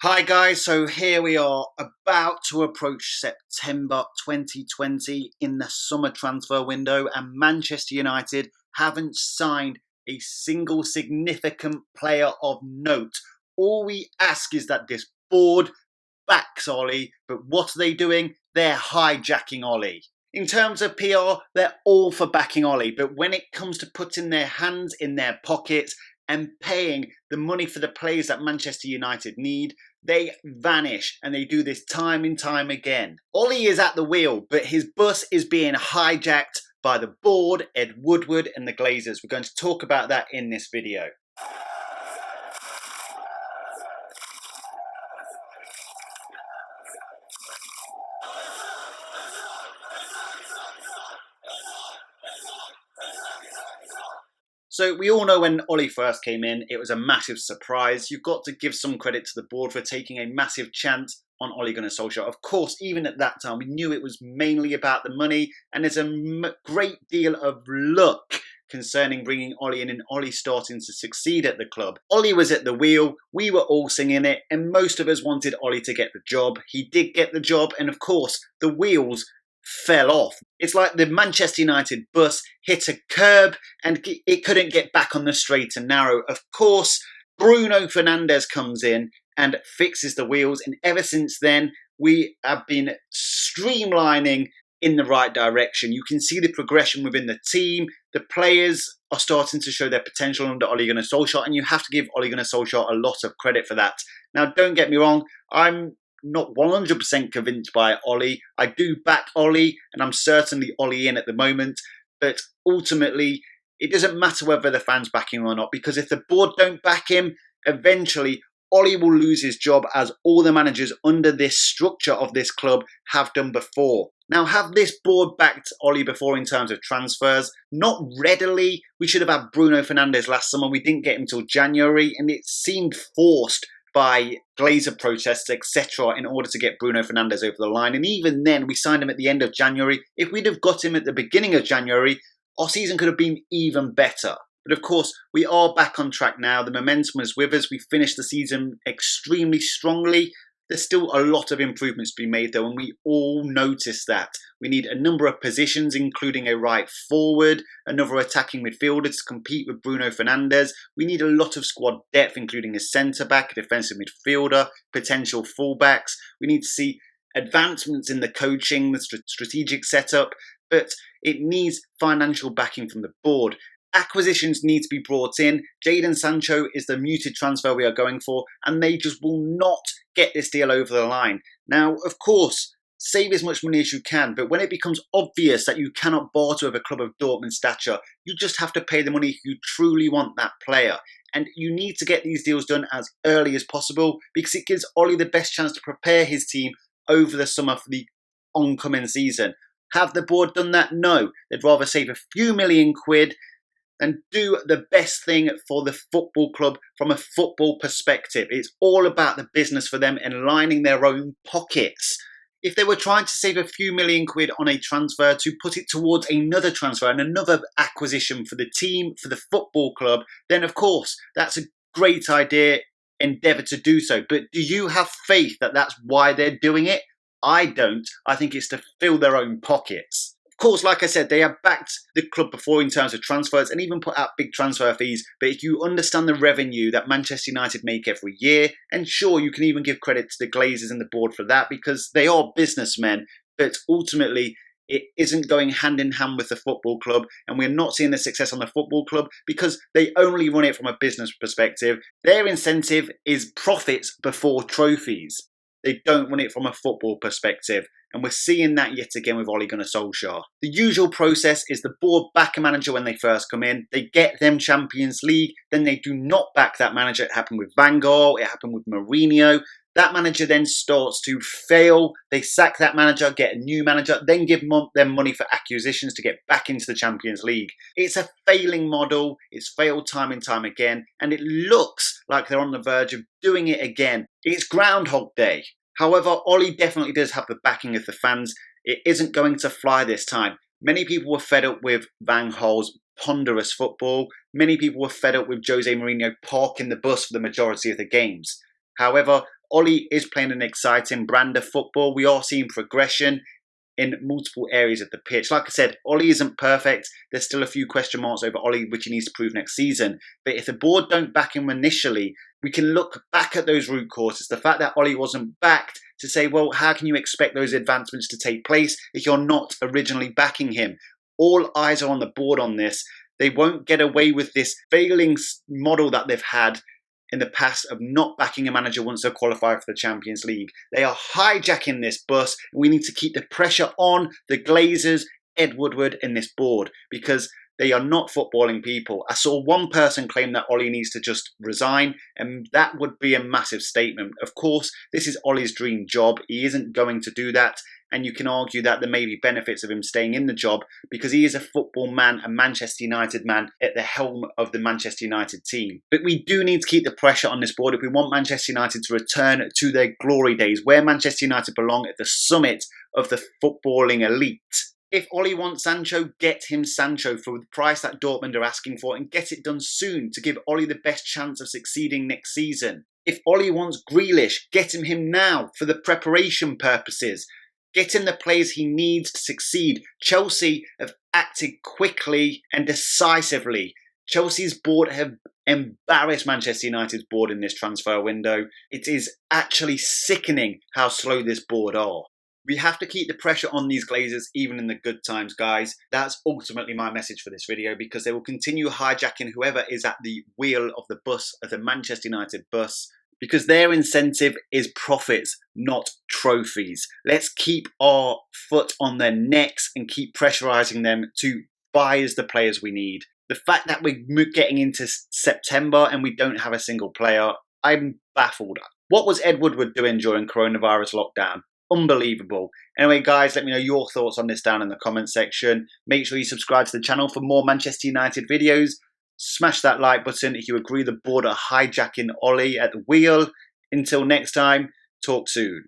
Hi guys, so here we are about to approach September 2020 in the summer transfer window, and Manchester United haven't signed a single significant player of note. All we ask is that this board backs Ollie, but what are they doing? They're hijacking Ollie. In terms of PR, they're all for backing Ollie, but when it comes to putting their hands in their pockets and paying the money for the players that Manchester United need, they vanish, and they do this time and time again. Ollie is at the wheel, but his bus is being hijacked by the board, Ed Woodward and the Glazers. We're going to talk about that in this video. So we all know when Ollie first came in, it was a massive surprise. You've got to give some credit to the board for taking a massive chance on Ole Gunnar Solskjaer. Of course, even at that time, we knew it was mainly about the money, and there's a great deal of luck concerning bringing Ollie in and Ollie starting to succeed at the club. Ollie was at the wheel, we were all singing it, and most of us wanted Ollie to get the job. He did get the job, and of course, the wheels fell off. It's like the Manchester United bus hit a curb and it couldn't get back on the straight and narrow. Of course, Bruno Fernandes comes in and fixes the wheels, and ever since then, we have been streamlining in the right direction. You can see the progression within the team. The players are starting to show their potential under Ole Gunnar Solskjaer, and you have to give Ole Gunnar Solskjaer a lot of credit for that. Now, don't get me wrong, I'm not 100% convinced by Ollie. I do back Ollie, and I'm certainly Ollie in at the moment. But ultimately, it doesn't matter whether the fans back him or not, because if the board don't back him, eventually Ollie will lose his job, as all the managers under this structure of this club have done before. Now, have this board backed Ollie before in terms of transfers? Not readily. We should have had Bruno Fernandes last summer. We didn't get him until January, and it seemed forced by Glazer protests, etc., in order to get Bruno Fernandes over the line. And even then, we signed him at the end of January. If we'd have got him at the beginning of January, our season could have been even better. But of course, we are back on track now. The momentum is with us. We finished the season extremely strongly. There's still a lot of improvements to be made, though, and we all notice that. We need a number of positions, including a right forward, another attacking midfielder to compete with Bruno Fernandes. We need a lot of squad depth, including a centre-back, a defensive midfielder, potential full-backs. We need to see advancements in the coaching, the strategic setup, but it needs financial backing from the board. Acquisitions need to be brought in. Jadon Sancho is the muted transfer we are going for, and they just will not get this deal over the line. Now, of course, save as much money as you can, but when it becomes obvious that you cannot barter with a club of Dortmund stature, you just have to pay the money if you truly want that player. And you need to get these deals done as early as possible, because it gives Ollie the best chance to prepare his team over the summer for the oncoming season. Have the board done that? No. They'd rather save a few million quid and do the best thing for the football club from a football perspective. It's all about the business for them and lining their own pockets. If they were trying to save a few million quid on a transfer to put it towards another transfer and another acquisition for the team, for the football club, then of course, that's a great idea, endeavour to do so. But do you have faith that that's why they're doing it? I don't. I think it's to fill their own pockets. Of course, like I said, they have backed the club before in terms of transfers and even put out big transfer fees. But if you understand the revenue that Manchester United make every year, and sure, you can even give credit to the Glazers and the board for that, because they are businessmen, but ultimately it isn't going hand in hand with the football club, and we're not seeing the success on the football club because they only run it from a business perspective. Their incentive is profits before trophies. They don't run it from a football perspective. And we're seeing that yet again with Ole Gunnar Solskjaer. The usual process is the board back a manager when they first come in. They get them Champions League. Then they do not back that manager. It happened with Van Gaal. It happened with Mourinho. That manager then starts to fail. They sack that manager, get a new manager, then give them money for acquisitions to get back into the Champions League. It's a failing model. It's failed time and time again. And it looks like they're on the verge of doing it again. It's Groundhog Day. However, Ollie definitely does have the backing of the fans. It isn't going to fly this time. Many people were fed up with Van Gaal's ponderous football. Many people were fed up with Jose Mourinho parking the bus for the majority of the games. However, Ollie is playing an exciting brand of football. We are seeing progression in multiple areas of the pitch. Like I said, Ollie isn't perfect. There's still a few question marks over Ollie, which he needs to prove next season. But if the board don't back him initially, we can look back at those root causes. The fact that Ollie wasn't backed to say, well, how can you expect those advancements to take place if you're not originally backing him? All eyes are on the board on this. They won't get away with this failing model that they've had in the past of not backing a manager once they're qualified for the Champions League. They are hijacking this bus. We need to keep the pressure on the Glazers, Ed Woodward, and this board, because they are not footballing people. I saw one person claim that Ollie needs to just resign, and that would be a massive statement. Of course, this is Ollie's dream job. He isn't going to do that, and you can argue that there may be benefits of him staying in the job because he is a football man, a Manchester United man at the helm of the Manchester United team. But we do need to keep the pressure on this board if we want Manchester United to return to their glory days, where Manchester United belong at the summit of the footballing elite. If Ollie wants Sancho, get him Sancho for the price that Dortmund are asking for, and get it done soon to give Ollie the best chance of succeeding next season. If Ollie wants Grealish, get him now for the preparation purposes. Get him the players he needs to succeed. Chelsea have acted quickly and decisively. Chelsea's board have embarrassed Manchester United's board in this transfer window. It is actually sickening how slow this board are. We have to keep the pressure on these Glazers even in the good times, guys. That's ultimately my message for this video, because they will continue hijacking whoever is at the wheel of the bus, of the Manchester United bus, because their incentive is profits, not trophies. Let's keep our foot on their necks and keep pressurising them to buy us the players we need. The fact that we're getting into September and we don't have a single player, I'm baffled. What was Ed Woodward doing during coronavirus lockdown? Unbelievable. Anyway, guys, let me know your thoughts on this down in the comment section. Make sure you subscribe to the channel for more Manchester United videos. Smash that like button if you agree the board are hijacking Ollie at the wheel. Until next time, talk soon.